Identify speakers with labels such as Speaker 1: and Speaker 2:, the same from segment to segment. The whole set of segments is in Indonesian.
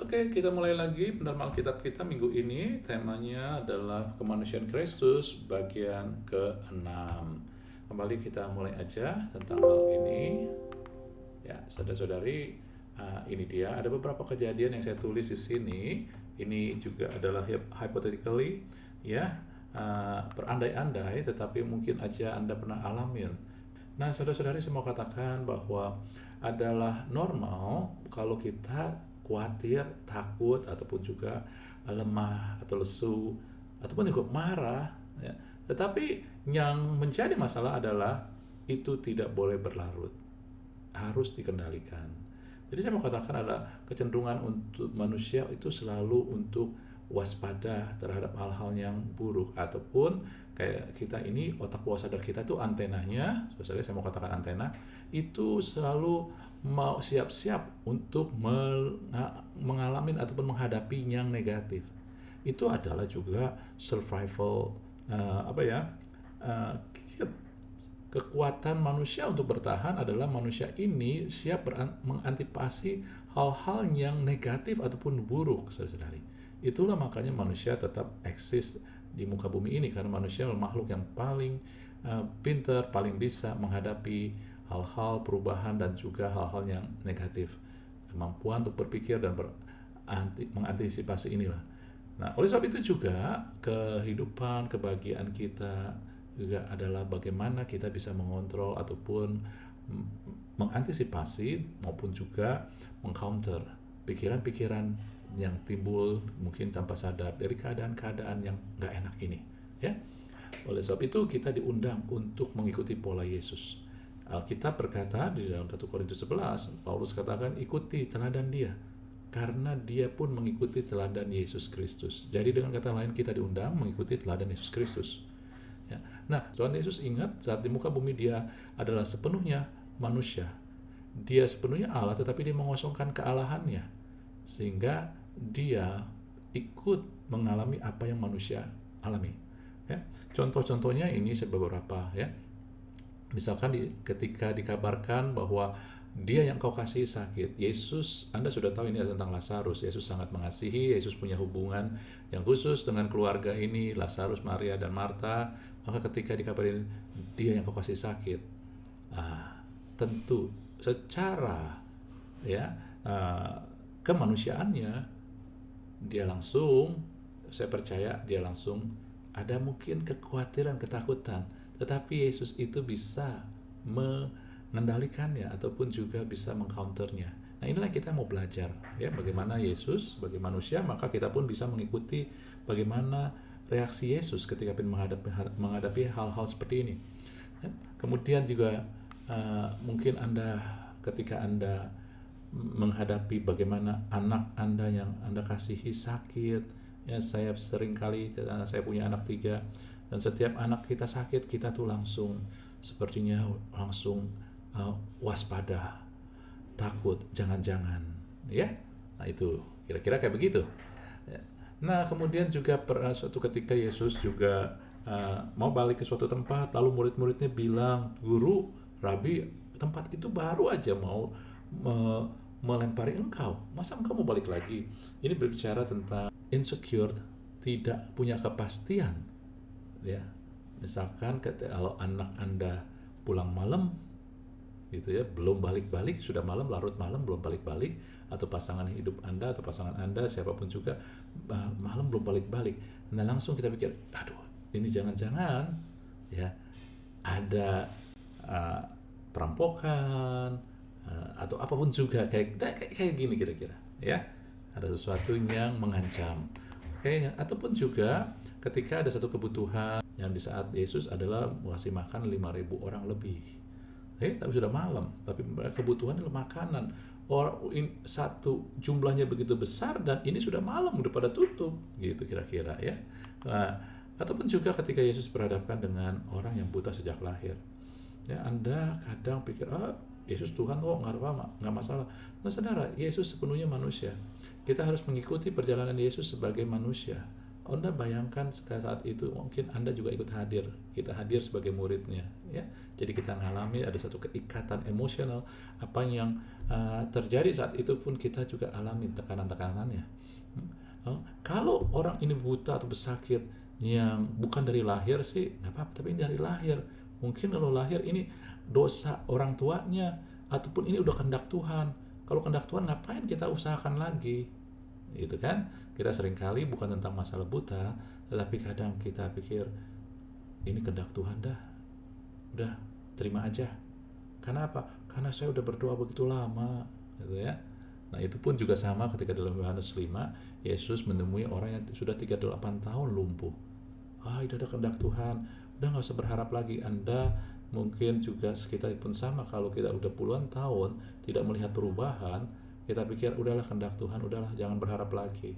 Speaker 1: Oke, kita mulai lagi penerjemahan Alkitab kita minggu ini. Temanya adalah kemanusiaan Kristus bagian ke-6. Kembali kita mulai aja tentang hal ini. Ya, saudara-saudari, ini dia. Ada beberapa kejadian yang saya tulis di sini. Ini juga adalah hypothetically, ya, berandai-andai, tetapi mungkin aja Anda pernah alamin. Nah, saudara-saudari, saya mau katakan bahwa adalah normal kalau kita khawatir, takut, ataupun juga lemah atau lesu, ataupun juga marah. Ya. Tetapi yang menjadi masalah adalah itu tidak boleh berlarut, harus dikendalikan. Jadi saya mau katakan adalah kecenderungan untuk manusia itu selalu untuk waspada terhadap hal-hal yang buruk, ataupun kayak kita ini, otak bawah sadar kita itu antenanya, saya mau katakan antena, itu selalu mau siap-siap untuk mengalami ataupun menghadapi yang negatif. Itu adalah juga survival, kekuatan manusia untuk bertahan adalah manusia ini siap mengantisipasi hal-hal yang negatif ataupun buruk, saudara-saudari. Itulah makanya manusia tetap eksis di muka bumi ini, karena manusia adalah makhluk yang paling pintar, paling bisa menghadapi hal-hal perubahan dan juga hal-hal yang negatif. Kemampuan untuk berpikir dan mengantisipasi inilah. Nah, oleh sebab itu juga kehidupan, kebahagiaan kita juga adalah bagaimana kita bisa mengontrol ataupun mengantisipasi maupun juga mengcounter pikiran-pikiran yang timbul mungkin tanpa sadar dari keadaan-keadaan yang gak enak ini, ya. Oleh sebab itu kita diundang untuk mengikuti pola Yesus. Alkitab berkata di dalam 1 Korintus 11, Paulus katakan ikuti teladan dia, karena dia pun mengikuti teladan Yesus Kristus. Jadi dengan kata lain kita diundang mengikuti teladan Yesus Kristus. Ya. Nah, Tuhan Yesus ingat saat di muka bumi dia adalah sepenuhnya manusia. Dia sepenuhnya Allah, tetapi dia mengosongkan kealahannya, sehingga dia ikut mengalami apa yang manusia alami. Ya. Contoh-contohnya ini beberapa, ya. Misalkan ketika dikabarkan bahwa dia yang kau kasih sakit, Yesus, Anda sudah tahu ini tentang Lazarus. Yesus sangat mengasihi, Yesus punya hubungan yang khusus dengan keluarga ini, Lazarus, Maria, dan Marta. Maka ketika dikabarin dia yang kau kasih sakit, tentu secara kemanusiaannya dia langsung, saya percaya dia langsung ada mungkin kekhawatiran, ketakutan, tetapi Yesus itu bisa mengendalikannya ataupun juga bisa mengcounternya. Nah, inilah kita mau belajar, ya, bagaimana Yesus sebagai manusia, maka kita pun bisa mengikuti bagaimana reaksi Yesus ketika menghadapi hal-hal seperti ini. Ya. Kemudian juga mungkin Anda ketika Anda menghadapi bagaimana anak Anda yang Anda kasihi sakit, ya, saya sering kali, saya punya anak 3, dan setiap anak kita sakit, kita tuh langsung sepertinya langsung waspada, takut, jangan-jangan, ya. Nah, itu kira-kira kayak begitu. Ya. Nah, kemudian juga pernah suatu ketika Yesus juga mau balik ke suatu tempat, lalu murid-muridnya bilang, guru, rabi, tempat itu baru aja mau melempari engkau, masa engkau mau balik lagi? Ini berbicara tentang insecure, tidak punya kepastian, ya. Misalkan kalau anak Anda pulang malam gitu, ya, belum balik-balik, sudah malam, larut malam belum balik-balik, atau pasangan hidup Anda atau pasangan Anda siapapun juga malam belum balik-balik. Nah, langsung kita pikir, aduh, ini jangan-jangan, ya, ada perampokan atau apapun juga kayak gini kira-kira, ya, ada sesuatu yang mengancam. Oke, ataupun juga ketika ada satu kebutuhan yang di saat Yesus adalah mengasih makan 5.000 orang lebih, tapi sudah malam, tapi kebutuhan adalah makanan. Satu jumlahnya begitu besar dan ini sudah malam, udah pada tutup, gitu kira-kira, ya. Nah, ataupun juga ketika Yesus berhadapkan dengan orang yang buta sejak lahir, ya, Anda kadang pikir, Yesus Tuhan, nggak masalah. Nah, saudara, Yesus sepenuhnya manusia. Kita harus mengikuti perjalanan Yesus sebagai manusia. Anda bayangkan saat itu mungkin Anda juga ikut hadir, kita hadir sebagai muridnya, ya. Jadi kita ngalami ada satu keikatan emosional, apa yang terjadi saat itu pun kita juga alami tekanan-tekanannya. Kalau orang ini buta atau bersakit yang bukan dari lahir sih nggak apa-apa, tapi ini dari lahir. Mungkin kalau lahir ini dosa orang tuanya, ataupun ini udah kehendak Tuhan. Kalau kehendak Tuhan ngapain kita usahakan lagi? Gitu kan? Kita seringkali bukan tentang masalah buta, tetapi kadang kita pikir ini kehendak Tuhan dah. Udah, terima aja. Karena apa? Karena saya udah berdoa begitu lama, gitu ya. Nah, itu pun juga sama ketika dalam Yohanes 5, Yesus menemui orang yang sudah 38 tahun lumpuh. Itu ada kehendak Tuhan. Udah nggak usah berharap lagi. Anda mungkin juga kita pun sama, kalau kita udah puluhan tahun tidak melihat perubahan, kita pikir udahlah kehendak Tuhan, udahlah jangan berharap lagi.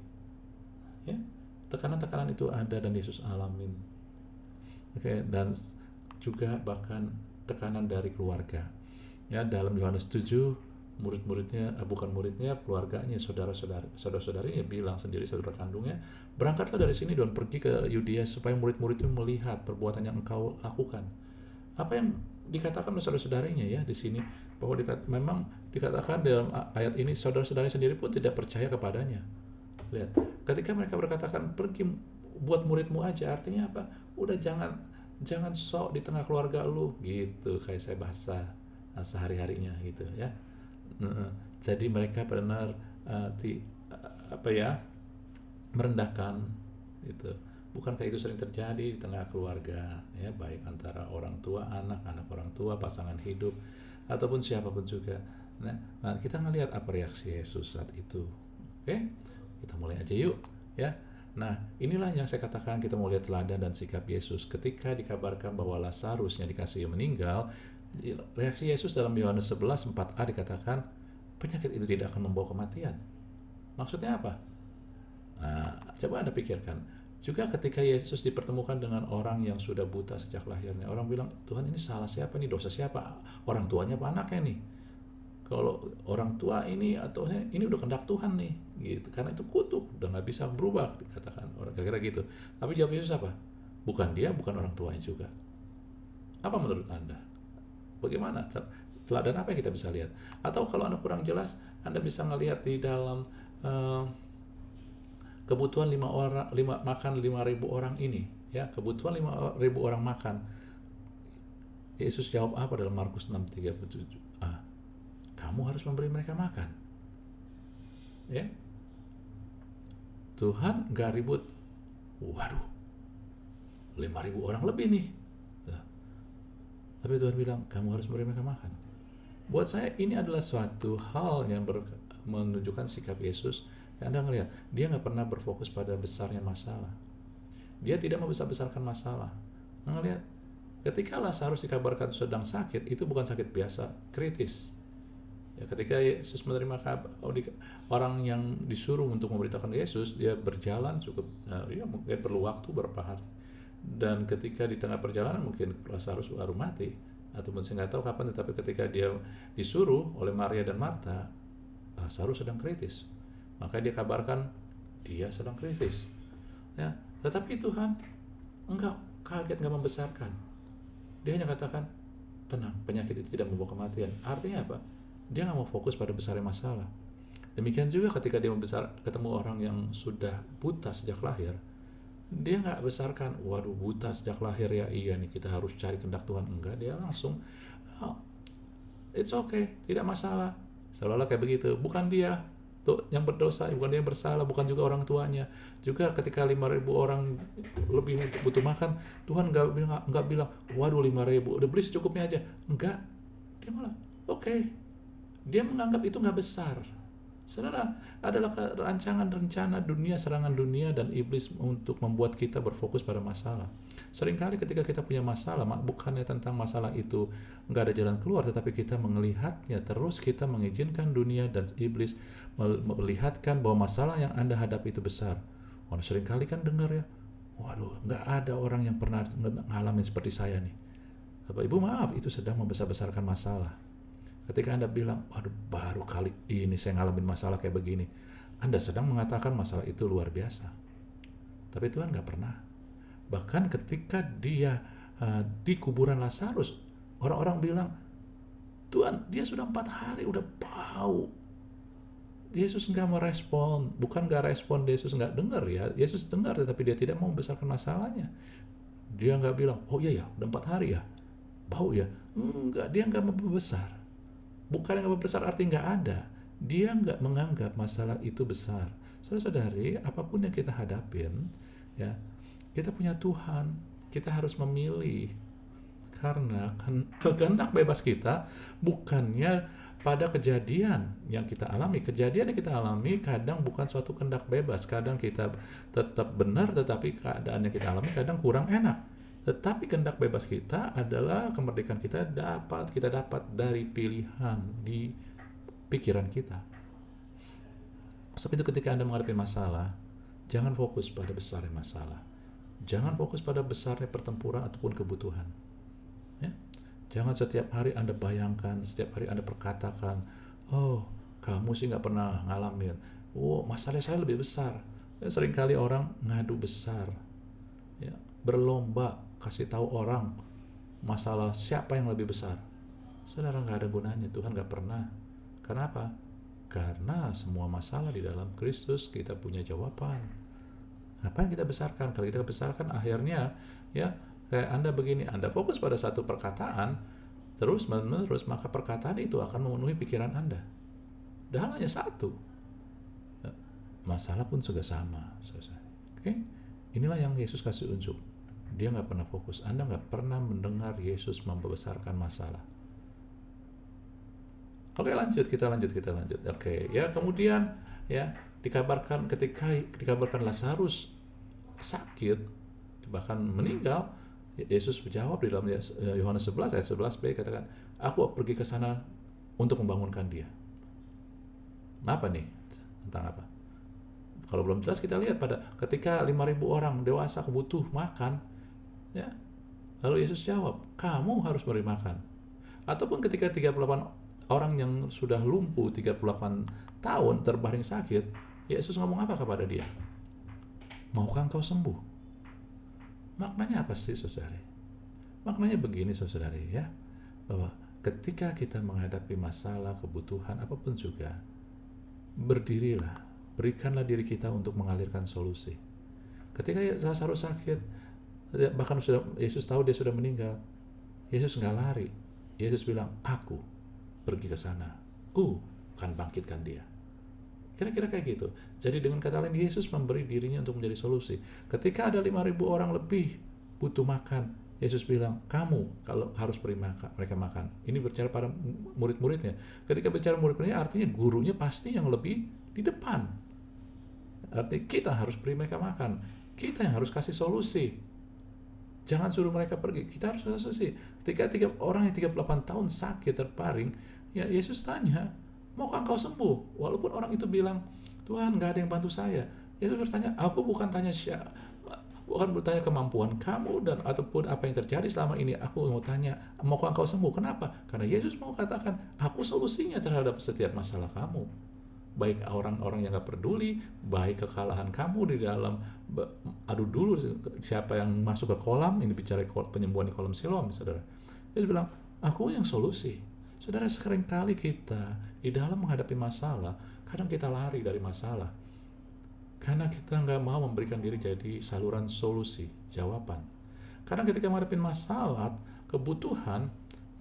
Speaker 1: Ya, tekanan-tekanan itu ada dan Yesus alamin. Oke, dan juga bahkan tekanan dari keluarga. Ya, dalam Yohanes 7, murid-muridnya, bukan muridnya, keluarganya, saudara-saudarinya bilang sendiri, saudara kandungnya, berangkatlah dari sini dan pergi ke Yudea supaya murid-murid itu melihat perbuatan yang engkau lakukan. Apa yang dikatakan oleh saudara-saudarinya ya di sini, bahwa memang dikatakan dalam ayat ini saudara-saudaranya sendiri pun tidak percaya kepadanya. Lihat, ketika mereka berkatakan pergi buat muridmu aja, artinya apa? Udah jangan sok di tengah keluarga lu gitu, kayak saya bahasa sehari-harinya gitu ya. Jadi mereka benar merendahkan gitu. Bukankah itu sering terjadi di tengah keluarga ya, baik antara orang tua anak orang tua, pasangan hidup, ataupun siapapun juga. Nah, kita ngelihat apa reaksi Yesus saat itu. Oke? Kita mulai aja yuk ya. Nah, inilah yang saya katakan, kita mau lihat teladan dan sikap Yesus ketika dikabarkan bahwa Lazarus yang dikasihi meninggal. Reaksi Yesus dalam Yohanes 11 4a dikatakan penyakit itu tidak akan membawa kematian. Maksudnya apa? Nah, coba Anda pikirkan. Juga ketika Yesus dipertemukan dengan orang yang sudah buta sejak lahirnya, orang bilang, Tuhan ini salah siapa nih, dosa siapa? Orang tuanya apa anaknya nih? Kalau orang tua ini atau ini udah kehendak Tuhan nih, gitu. Karena itu kutuk, udah nggak bisa berubah, dikatakan orang kira-kira gitu. Tapi jawab Yesus apa? Bukan dia, bukan orang tuanya juga. Apa menurut Anda? Bagaimana? Teladan apa yang kita bisa lihat? Atau kalau Anda kurang jelas, Anda bisa ngelihat di dalam kebutuhan 5.000 orang ini, ya, kebutuhan 5.000 orang makan. Yesus jawab apa dalam Markus 6:37a? Kamu harus memberi mereka makan. Ya. Tuhan gak ribut. Waduh, 5.000 orang lebih nih. Tapi Tuhan bilang, kamu harus memberi mereka makan. Buat saya ini adalah suatu hal yang menunjukkan sikap Yesus. Anda ngelihat, dia nggak pernah berfokus pada besarnya masalah. Dia tidak membesar-besarkan masalah. Ngelihat, ketika Lazarus dikabarkan sedang sakit, itu bukan sakit biasa, kritis. Ya, ketika Yesus menerima orang yang disuruh untuk memberitakan Yesus, dia berjalan cukup, mungkin perlu waktu beberapa hari. Dan ketika di tengah perjalanan mungkin Lazarus baru mati, ataupun saya nggak tahu kapan, tetapi ketika dia disuruh oleh Maria dan Marta, Lazarus sedang kritis. Maka dia kabarkan dia sedang kritis. Ya, tetapi Tuhan enggak kaget, enggak membesarkan. Dia hanya katakan, tenang, penyakit itu tidak membawa kematian. Artinya apa? Dia nggak mau fokus pada besarnya masalah. Demikian juga ketika dia ketemu orang yang sudah buta sejak lahir, dia nggak besarkan, waduh buta sejak lahir ya, iya nih kita harus cari kehendak Tuhan. Enggak, dia langsung, it's okay, tidak masalah. Seolah-olah kayak begitu. Bukan dia yang berdosa, bukan dia yang bersalah, bukan juga orang tuanya. Juga ketika 5.000 orang lebih butuh makan, Tuhan nggak bilang, waduh 5.000, udah beli secukupnya aja. Enggak, dia malah, oke. Dia menganggap itu nggak besar. Saudara, adalah rancangan-rencana dunia, serangan dunia dan iblis untuk membuat kita berfokus pada masalah. Seringkali ketika kita punya masalah, bukannya tentang masalah itu nggak ada jalan keluar, tetapi kita melihatnya terus, kita mengizinkan dunia dan iblis melihatkan bahwa masalah yang Anda hadapi itu besar. Seringkali kan dengar ya, waduh, nggak ada orang yang pernah ngalamin seperti saya nih. Bapak Ibu maaf, itu sedang membesar-besarkan masalah. Ketika Anda bilang, waduh baru kali ini saya ngalamin masalah kayak begini, Anda sedang mengatakan masalah itu luar biasa. Tapi Tuhan nggak pernah. Bahkan ketika dia di kuburan Lazarus, orang-orang bilang, Tuhan, dia sudah 4 hari, udah bau. Yesus nggak merespon, bukan nggak respon, Yesus nggak dengar ya. Yesus dengar, tetapi dia tidak mau membesarkan masalahnya. Dia nggak bilang, oh iya ya, udah 4 hari ya, bau ya. Enggak, dia nggak membesar. Bukan nggak membesar arti nggak ada. Dia nggak menganggap masalah itu besar. Saudara-saudari, apapun yang kita hadapin, ya, kita punya Tuhan. Kita harus memilih. Karena kehendak bebas kita bukannya pada kejadian yang kita alami. Kejadian yang kita alami kadang bukan suatu kehendak bebas. Kadang kita tetap benar, tetapi keadaan yang kita alami kadang kurang enak. Tetapi kehendak bebas kita adalah kemerdekaan kita dapat dari pilihan di pikiran kita. Sebab itu ketika Anda menghadapi masalah, jangan fokus pada besarnya masalah. Jangan fokus pada besarnya pertempuran ataupun kebutuhan. Ya? Jangan setiap hari Anda bayangkan, setiap hari Anda perkatakan, oh kamu sih nggak pernah ngalamin, oh masalah saya lebih besar. Ya, seringkali orang ngadu besar, ya, berlomba kasih tahu orang masalah siapa yang lebih besar. Saudara, nggak ada gunanya, Tuhan nggak pernah. Kenapa? Karena semua masalah di dalam Kristus kita punya jawaban. Apa yang kita besarkan? Kalau kita besarkan akhirnya, ya, kayak Anda begini, Anda fokus pada satu perkataan terus menerus, maka perkataan itu akan memenuhi pikiran Anda. Dan hanya satu. Masalah pun juga sama. Oke? Inilah yang Yesus kasih unjuk. Dia nggak pernah fokus. Anda nggak pernah mendengar Yesus membesarkan masalah. Oke, kita lanjut. Oke, ya, kemudian ya dikabarkan ketika dikabarkan Lazarus sakit bahkan meninggal, Yesus menjawab di dalam Yohanes 11 ayat 11b, katakan, aku pergi ke sana untuk membangunkan dia. Apa nih? Tentang apa? Kalau belum jelas, kita lihat pada ketika 5.000 orang dewasa butuh makan, ya, lalu Yesus jawab, kamu harus beri makan. Ataupun ketika 38 orang yang sudah lumpuh 38 tahun terbaring sakit, Yesus ngomong apa kepada dia? Maukah engkau sembuh? Maknanya apa sih, saudari? Maknanya begini, saudari, ya, bahwa ketika kita menghadapi masalah, kebutuhan, apapun juga, berdirilah, berikanlah diri kita untuk mengalirkan solusi. Ketika Lazarus sakit, bahkan Yesus tahu dia sudah meninggal, Yesus nggak lari. Yesus bilang, aku pergi ke sana, aku akan bangkitkan dia. Kira-kira kayak gitu. Jadi dengan kata lain, Yesus memberi dirinya untuk menjadi solusi. Ketika ada 5.000 orang lebih butuh makan, Yesus bilang, kamu kalau harus beri mereka makan. Ini bicara pada murid-muridnya. Ketika bicara murid-muridnya, artinya gurunya pasti yang lebih di depan. Artinya kita harus beri mereka makan. Kita yang harus kasih solusi. Jangan suruh mereka pergi. Kita harus kasih solusi. Ketika orang yang 38 tahun sakit terbaring, ya Yesus tanya, maukah engkau sembuh? Walaupun orang itu bilang, Tuhan, nggak ada yang bantu saya. Yesus bertanya, aku bukan bertanya kemampuan kamu dan ataupun apa yang terjadi selama ini. Aku mau tanya, maukah engkau sembuh? Kenapa? Karena Yesus mau katakan, aku solusinya terhadap setiap masalah kamu. Baik orang-orang yang gak peduli, baik kekalahan kamu di dalam adu dulu siapa yang masuk ke kolam, ini bicara penyembuhan di kolam Siloam, saudara. Yesus bilang, aku yang solusi. Saudara, seringkali kita di dalam menghadapi masalah, kadang kita lari dari masalah karena kita nggak mau memberikan diri jadi saluran solusi, jawaban. Kadang ketika menghadapi masalah, kebutuhan,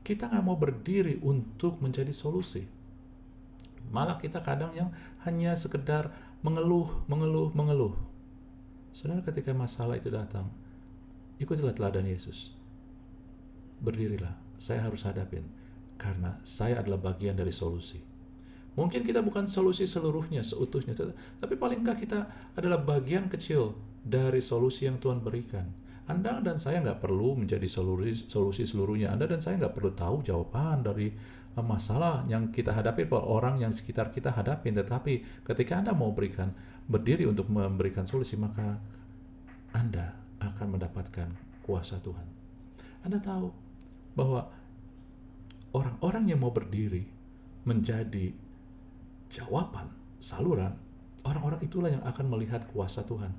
Speaker 1: kita nggak mau berdiri untuk menjadi solusi. Malah kita kadang yang hanya sekedar mengeluh. Saudara, ketika masalah itu datang, ikutilah teladan Yesus. Berdirilah, saya harus hadapin, karena saya adalah bagian dari solusi. Mungkin kita bukan solusi seluruhnya, seutuhnya, tapi paling enggak kita adalah bagian kecil dari solusi yang Tuhan berikan. Anda dan saya nggak perlu menjadi solusi seluruhnya. Anda dan saya nggak perlu tahu jawaban dari masalah yang kita hadapi, orang yang sekitar kita hadapin. Tetapi ketika Anda mau berdiri untuk memberikan solusi, maka Anda akan mendapatkan kuasa Tuhan. Anda tahu bahwa orang-orang yang mau berdiri menjadi jawaban, saluran, orang-orang itulah yang akan melihat kuasa Tuhan.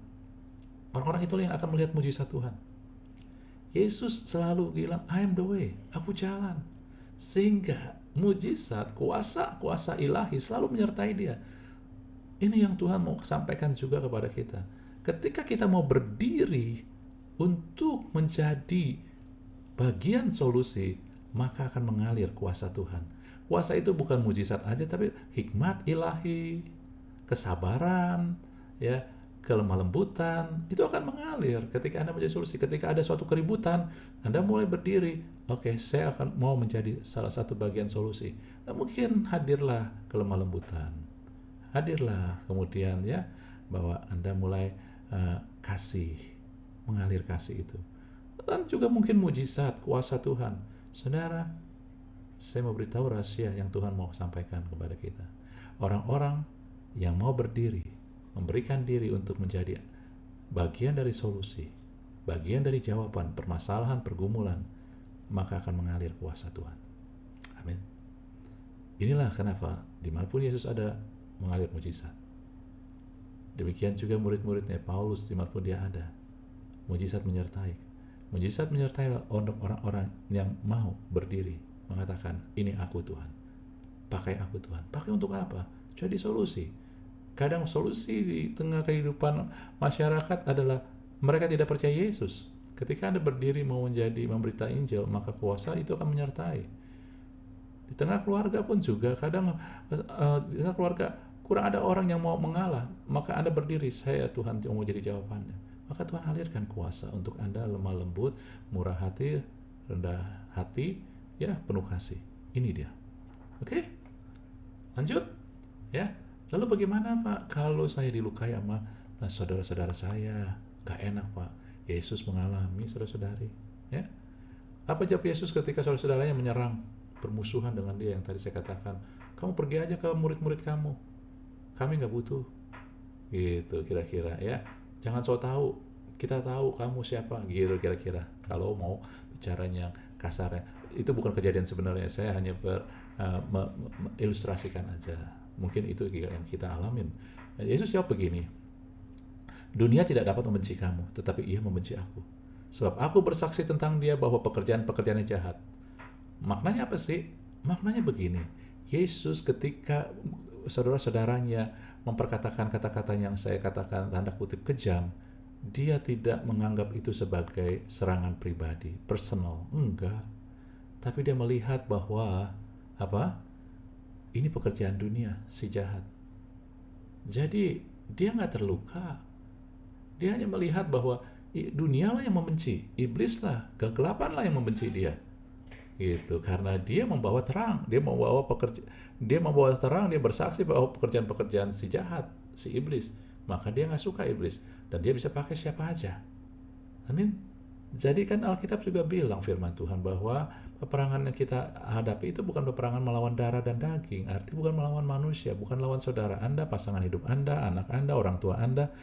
Speaker 1: Orang-orang itulah yang akan melihat mujizat Tuhan. Yesus selalu bilang, I am the way, aku jalan. Sehingga mujizat, kuasa ilahi selalu menyertai dia. Ini yang Tuhan mau sampaikan juga kepada kita. Ketika kita mau berdiri untuk menjadi bagian solusi, maka akan mengalir kuasa Tuhan. Kuasa itu bukan mujizat aja, tapi hikmat ilahi, kesabaran, ya, kelemah lembutan, itu akan mengalir ketika Anda menjadi solusi. Ketika ada suatu keributan, Anda mulai berdiri, oke, saya akan mau menjadi salah satu bagian solusi. Nah, mungkin hadirlah kelemah lembutan, hadirlah kemudian ya, bahwa Anda mulai kasih, mengalir kasih itu. Dan juga mungkin mujizat, kuasa Tuhan. Saudara, saya mau beritahu rahasia yang Tuhan mau sampaikan kepada kita. Orang-orang yang mau berdiri, memberikan diri untuk menjadi bagian dari solusi, bagian dari jawaban permasalahan, pergumulan, maka akan mengalir kuasa Tuhan. Amin. Inilah kenapa dimanapun Yesus ada, mengalir mujizat. Demikian juga murid-muridnya Paulus, dimanapun dia ada, mujizat menyertai. Mujizat menyertai orang-orang yang mau berdiri, mengatakan, ini aku Tuhan, pakai aku Tuhan. Pakai untuk apa? Jadi solusi. Kadang solusi di tengah kehidupan masyarakat adalah mereka tidak percaya Yesus. Ketika Anda berdiri mau memberita Injil, maka kuasa itu akan menyertai. Di tengah keluarga pun juga, kadang di tengah keluarga kurang ada orang yang mau mengalah, maka Anda berdiri, saya Tuhan yang mau jadi jawabannya. Maka Tuhan alirkan kuasa untuk Anda lemah lembut, murah hati, rendah hati, ya, penuh kasih. Ini dia. Oke? Lanjut. Ya. Lalu bagaimana, Pak, kalau saya dilukai sama saudara-saudara saya? Gak enak, Pak. Yesus mengalami, saudara-saudari. Ya. Apa jawab Yesus ketika saudara-saudaranya menyerang, bermusuhan dengan dia yang tadi saya katakan? Kamu pergi aja ke murid-murid kamu. Kami gak butuh. Gitu kira-kira ya. Jangan so tahu, kita tahu kamu siapa, gitu kira-kira. Kalau mau bicaranya kasarnya, itu bukan kejadian sebenarnya. Saya hanya ilustrasikan aja. Mungkin itu yang kita alamin. Yesus jawab begini, dunia tidak dapat membenci kamu, tetapi ia membenci aku. Sebab aku bersaksi tentang dia bahwa pekerjaan-pekerjaannya jahat. Maknanya apa sih? Maknanya begini, Yesus ketika saudara-saudaranya memperkatakan kata-kata yang saya katakan tanda kutip kejam, dia tidak menganggap itu sebagai serangan pribadi, personal, enggak. Tapi dia melihat bahwa apa? Ini pekerjaan dunia, si jahat. Jadi dia nggak terluka. Dia hanya melihat bahwa dunialah yang membenci, iblislah, kegelapanlah yang membenci dia. Gitu, karena dia membawa terang, dia membawa terang, dia bersaksi bahwa pekerjaan-pekerjaan si jahat, si iblis, maka dia nggak suka iblis dan dia bisa pakai siapa aja. Amin. Jadi kan Alkitab juga bilang, firman Tuhan, bahwa peperangan yang kita hadapi itu bukan peperangan melawan darah dan daging, arti bukan melawan manusia, bukan lawan saudara Anda, pasangan hidup Anda, anak Anda, orang tua Anda,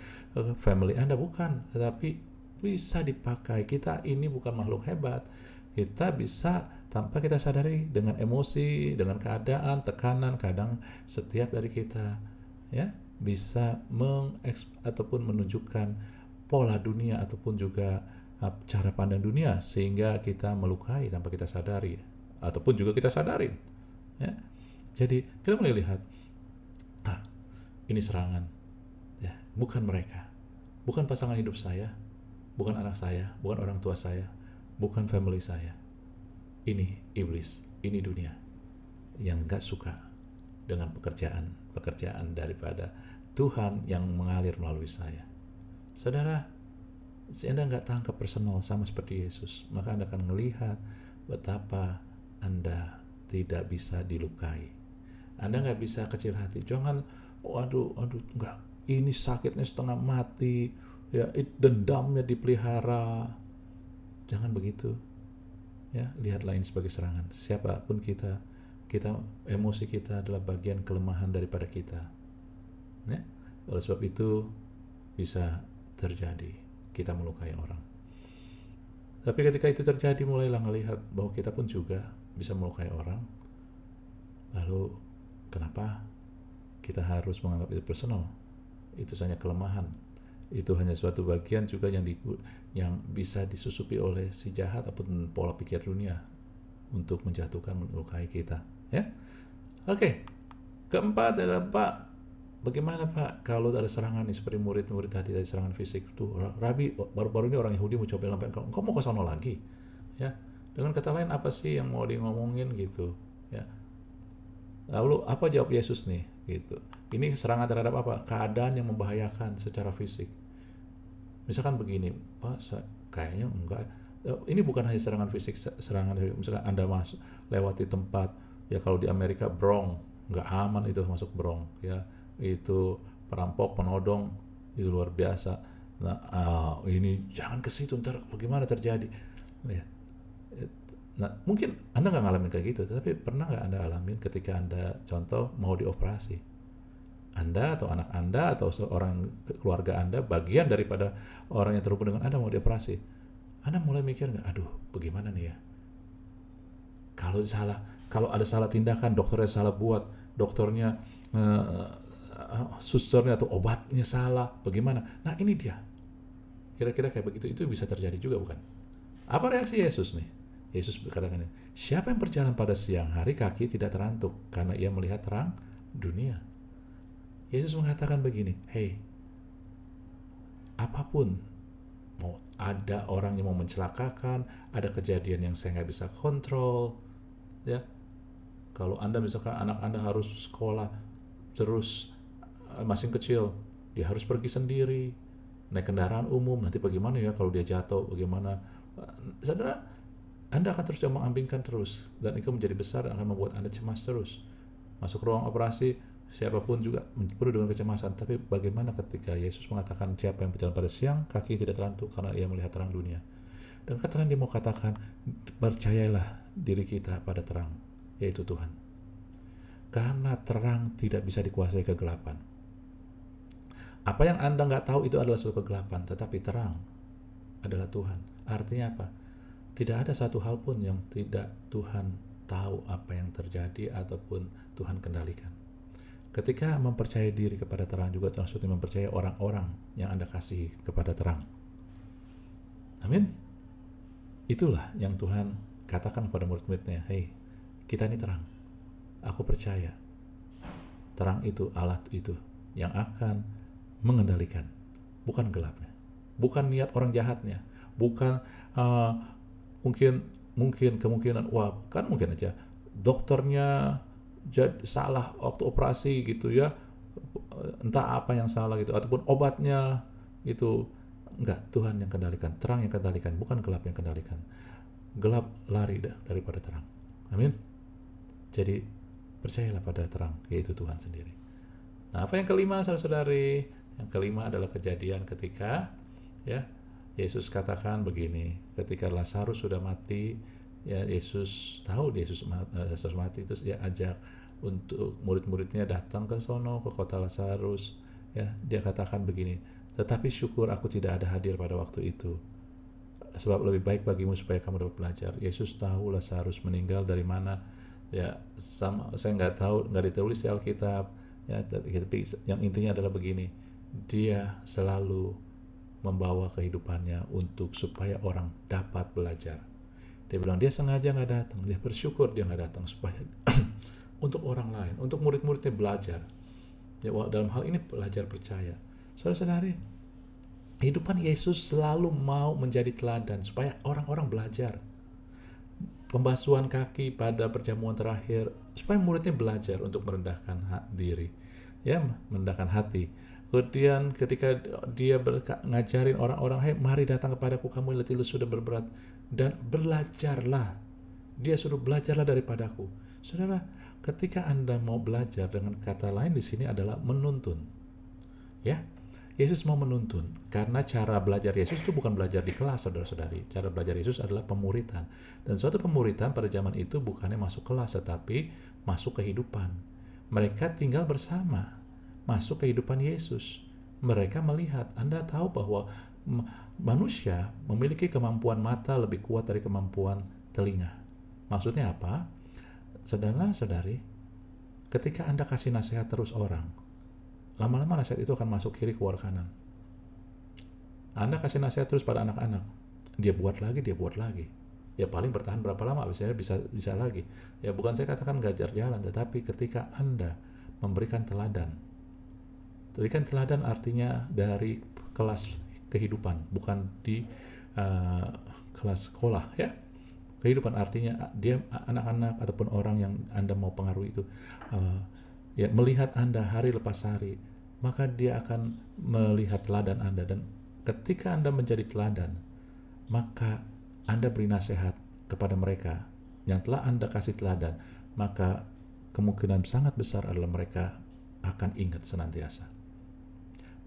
Speaker 1: family Anda, bukan, tetapi bisa dipakai. Kita ini bukan makhluk hebat. Kita bisa tanpa kita sadari dengan emosi, dengan keadaan, tekanan, kadang setiap dari kita ya bisa ataupun menunjukkan pola dunia ataupun juga cara pandang dunia sehingga kita melukai tanpa kita sadari ataupun juga kita sadarin ya. Jadi kita mulai lihat ini serangan ya, bukan mereka, bukan pasangan hidup saya, bukan anak saya, bukan orang tua saya, bukan family saya. Ini iblis, ini dunia yang gak suka dengan pekerjaan daripada Tuhan yang mengalir melalui saya. Saudara, Anda gak tangkap personal sama seperti Yesus, maka Anda akan melihat betapa Anda tidak bisa dilukai. Anda gak bisa kecil hati. Jangan, aduh, enggak, ini sakitnya setengah mati, ya, dendamnya dipelihara. Jangan begitu. Ya, lihat lain sebagai serangan. Siapapun kita emosi kita adalah bagian kelemahan daripada kita. Ya, oleh sebab itu bisa terjadi kita melukai orang. Tapi ketika itu terjadi, mulailah melihat bahwa kita pun juga bisa melukai orang. Lalu kenapa kita harus menganggap itu personal? Itu hanya kelemahan. Itu hanya suatu bagian juga yang bisa disusupi oleh si jahat ataupun pola pikir dunia untuk menjatuhkan, melukai kita. Ya, oke. Keempat adalah, Pak, bagaimana Pak kalau ada serangan nih seperti murid-murid tadi, dari serangan fisik tuh, Rabi, baru-baru ini orang Yahudi mau coba lampai engkau mau ke sana lagi, ya. Dengan kata lain, apa sih yang mau di ngomongin gitu, ya. Lalu apa jawab Yesus nih gitu. Ini serangan terhadap apa? Keadaan yang membahayakan secara fisik. Misalkan begini, Pak, kayaknya enggak. Ini bukan hanya serangan fisik, serangan misalkan Anda masuk lewati tempat, ya kalau di Amerika Bronx, nggak aman itu masuk Bronx, ya itu perampok, penodong, itu luar biasa. Nah, ini jangan ke situ, ntar bagaimana terjadi, ya. Nah, mungkin Anda nggak ngalamin kayak gitu, tapi pernah nggak Anda alamin ketika Anda contoh mau dioperasi? Anda atau anak Anda atau seorang keluarga Anda bagian daripada orang yang terhubung dengan Anda mau dioperasi. Anda mulai mikir nggak, aduh bagaimana nih ya? Kalau ada salah tindakan, dokternya salah buat, dokternya, susternya atau obatnya salah, bagaimana? Nah ini dia. Kira-kira kayak begitu, itu bisa terjadi juga bukan? Apa reaksi Yesus nih? Yesus berkata, siapa yang berjalan pada siang hari kaki tidak terantuk karena ia melihat terang dunia. Yesus mengatakan begini, hey, apapun, mau ada orang yang mau mencelakakan, ada kejadian yang saya nggak bisa kontrol, ya. Kalau Anda misalkan anak Anda harus sekolah, terus masih kecil, dia harus pergi sendiri, naik kendaraan umum, nanti bagaimana ya kalau dia jatuh, bagaimana? Saudara, Anda akan terus mengampingkan terus, dan itu menjadi besar dan akan membuat Anda cemas terus. Masuk ruang operasi, siapapun juga penuh dengan kecemasan. Tapi bagaimana ketika Yesus mengatakan siapa yang berjalan pada siang, kaki tidak terantuk karena ia melihat terang dunia. Dan katakan dia mau katakan, percayalah diri kita pada terang, yaitu Tuhan. Karena terang tidak bisa dikuasai kegelapan. Apa yang Anda nggak tahu itu adalah suatu kegelapan, tetapi terang adalah Tuhan. Artinya apa? Tidak ada satu hal pun yang tidak Tuhan tahu apa yang terjadi ataupun Tuhan kendalikan. Ketika mempercayai diri kepada terang juga maksudnya mempercayai orang-orang yang Anda kasihi kepada terang. Amin. Itulah yang Tuhan katakan kepada murid-muridnya, hey, kita ini terang. Aku percaya terang itu, Allah itu yang akan mengendalikan, bukan gelapnya, bukan niat orang jahatnya, bukan mungkin kemungkinan, wah kan mungkin aja dokternya salah waktu operasi gitu ya, entah apa yang salah gitu, ataupun obatnya gitu. Enggak, Tuhan yang kendalikan, terang yang kendalikan, bukan gelap yang kendalikan. Gelap lari daripada terang. Amin. Jadi percayalah pada terang, yaitu Tuhan sendiri. Nah, apa yang kelima, saudara-saudari? Yang kelima adalah kejadian ketika, ya, Yesus katakan begini, ketika Lazarus sudah mati, ya Yesus tahu Yesus mati, terus dia ajak untuk murid-muridnya datang ke sono, ke kota Lazarus, ya. Dia katakan begini, tetapi syukur aku tidak ada hadir pada waktu itu, sebab lebih baik bagimu supaya kamu dapat belajar. Yesus tahu Lazarus meninggal dari mana, ya. Saya nggak tahu, nggak ditulis di Alkitab, ya. Tapi yang intinya adalah begini, dia selalu membawa kehidupannya untuk supaya orang dapat belajar. Dia bilang dia sengaja nggak datang, dia bersyukur dia nggak datang supaya untuk orang lain, untuk murid-muridnya belajar. Ya, dalam hal ini belajar percaya. Saudara-saudari, kehidupan Yesus selalu mau menjadi teladan supaya orang-orang belajar. Pembasuhan kaki pada perjamuan terakhir supaya muridnya belajar untuk merendahkan diri, ya, merendahkan hati. Kemudian ketika dia ngajarin orang-orang, hey, mari datang kepadaku kamu letih lesu dan berberat, dan belajarlah. Dia suruh belajarlah daripadaku. Saudara, ketika Anda mau belajar, dengan kata lain di sini adalah menuntun. Ya, Yesus mau menuntun, karena cara belajar Yesus itu bukan belajar di kelas, saudara-saudari. Cara belajar Yesus adalah pemuritan. Dan suatu pemuritan pada zaman itu bukannya masuk kelas, tetapi masuk kehidupan. Mereka tinggal bersama, masuk kehidupan Yesus. Mereka melihat, Anda tahu bahwa manusia memiliki kemampuan mata lebih kuat dari kemampuan telinga. Maksudnya apa? Saudara-saudari, ketika Anda kasih nasihat terus orang, lama-lama nasihat itu akan masuk kiri keluar kanan. Anda kasih nasihat terus pada anak-anak, dia buat lagi. Ya paling bertahan berapa lama, biasanya bisa lagi. Ya bukan saya katakan gajar jalan, tetapi ketika Anda memberikan teladan. Berikan teladan artinya dari kelas kehidupan, bukan di kelas sekolah ya. Kehidupan artinya dia anak-anak ataupun orang yang Anda mau pengaruhi itu ya melihat Anda hari lepas hari, maka dia akan melihat teladan Anda, dan ketika Anda menjadi teladan, maka Anda beri nasihat kepada mereka yang telah Anda kasih teladan, maka kemungkinan sangat besar adalah mereka akan ingat senantiasa.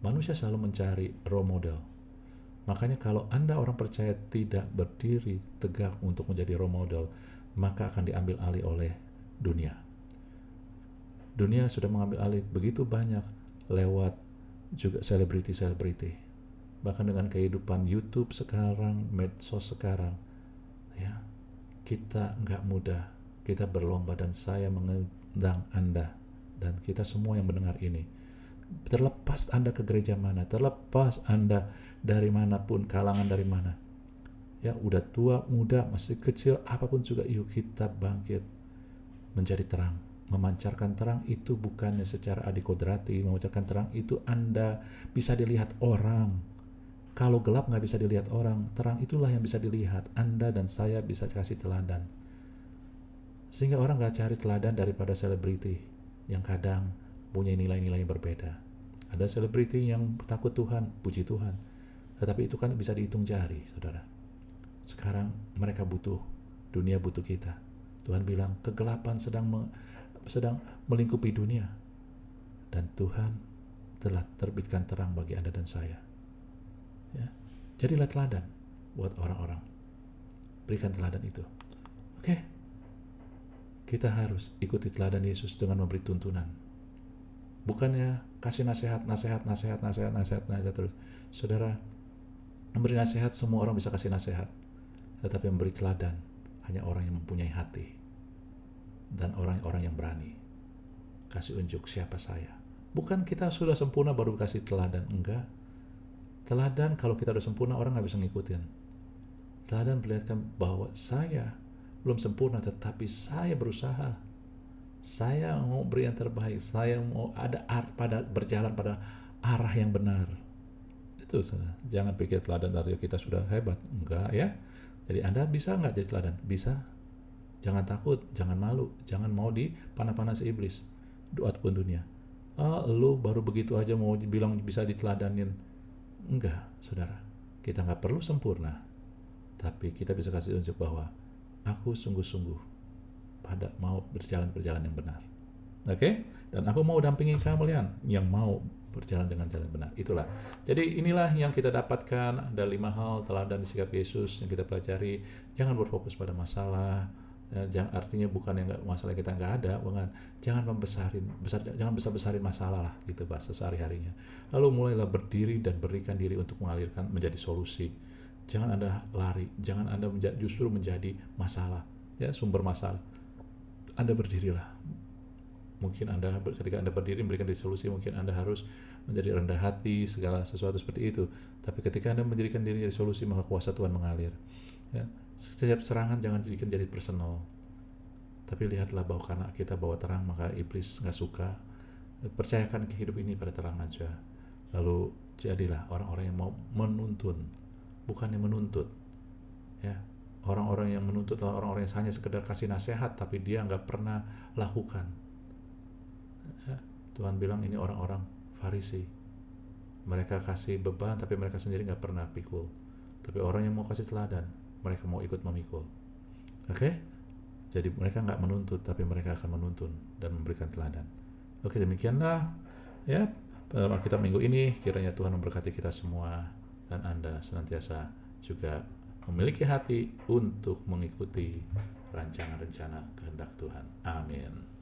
Speaker 1: Manusia selalu mencari role model. Makanya kalau Anda orang percaya tidak berdiri tegak untuk menjadi role model, maka akan diambil alih oleh dunia. Dunia sudah mengambil alih begitu banyak lewat juga selebriti-selebriti. Bahkan dengan kehidupan YouTube sekarang, medsos sekarang, ya, kita nggak mudah. Kita berlomba, dan saya mengundang Anda dan kita semua yang mendengar ini, terlepas Anda ke gereja mana, terlepas Anda dari manapun, kalangan dari mana, ya udah tua, muda, masih kecil, apapun juga, yuk kita bangkit menjadi terang. Memancarkan terang itu bukannya secara adikodrati. Memancarkan terang itu Anda bisa dilihat orang. Kalau gelap nggak bisa dilihat orang, terang itulah yang bisa dilihat. Anda dan saya bisa kasih teladan, sehingga orang nggak cari teladan daripada selebriti yang kadang punya nilai-nilai yang berbeda. Ada selebriti yang takut Tuhan, puji Tuhan, tetapi itu kan bisa dihitung jari, saudara. Sekarang mereka butuh, dunia butuh kita. Tuhan bilang kegelapan sedang melingkupi dunia, dan Tuhan telah terbitkan terang bagi Anda dan saya. Ya, jadilah teladan buat orang-orang. Berikan teladan itu. Oke? Kita harus ikuti teladan Yesus dengan memberi tuntunan. Bukannya kasih nasihat terus. Saudara, memberi nasihat semua orang bisa kasih nasihat, tetapi memberi teladan hanya orang yang mempunyai hati dan orang-orang yang berani. Kasih unjuk siapa saya. Bukan kita sudah sempurna baru kasih teladan, enggak. Teladan kalau kita sudah sempurna orang nggak bisa ngikutin. Teladan perlihatkan bahwa saya belum sempurna, tetapi saya berusaha. Saya mau beri yang terbaik. Saya mau berjalan pada arah yang benar. Itu jangan pikir teladan dari kita sudah hebat. Enggak ya. Jadi Anda bisa nggak jadi teladan? Bisa. Jangan takut, jangan malu, jangan mau dipanah-panas iblis ataupun dunia. Lu baru begitu aja mau bilang bisa diteladanin. Enggak, saudara. Kita nggak perlu sempurna, tapi kita bisa kasih unjuk bahwa aku sungguh-sungguh pada mau berjalan yang benar. Oke? Dan aku mau dampingi kalian yang mau berjalan dengan jalan benar. Itulah. Jadi inilah yang kita dapatkan. Ada 5 hal teladan di sikap Yesus yang kita pelajari. Jangan berfokus pada masalah. Artinya bukan yang masalah kita nggak ada, bukan. Jangan besar-besarin masalah lah, gitu bahasa sehari-harinya. Lalu mulailah berdiri dan berikan diri untuk mengalirkan menjadi solusi. Jangan Anda lari, jangan Anda justru menjadi masalah, ya, sumber masalah. Anda berdirilah. Mungkin ketika Anda berdiri memberikan solusi, mungkin Anda harus menjadi rendah hati, segala sesuatu seperti itu. Tapi ketika Anda menjadikan diri jadi solusi, maka kuasa Tuhan mengalir. Ya. Setiap serangan jangan bikin jadi personal, tapi lihatlah bahwa karena kita bawa terang, maka iblis nggak suka. Percayakan hidup ini pada terang aja. Lalu jadilah orang-orang yang mau menuntun, bukan yang menuntut. Ya, orang-orang yang menuntut adalah orang-orang yang hanya sekedar kasih nasihat, tapi dia nggak pernah lakukan. Ya, Tuhan bilang ini orang-orang Farisi. Mereka kasih beban, tapi mereka sendiri nggak pernah pikul. Tapi orang yang mau kasih teladan, mereka mau ikut memikul. Oke? Jadi mereka nggak menuntut, tapi mereka akan menuntun dan memberikan teladan. Oke, demikianlah ya dalam Alkitab minggu ini. Kiranya Tuhan memberkati kita semua, dan Anda senantiasa juga memiliki hati untuk mengikuti rancangan rencana kehendak Tuhan. Amin.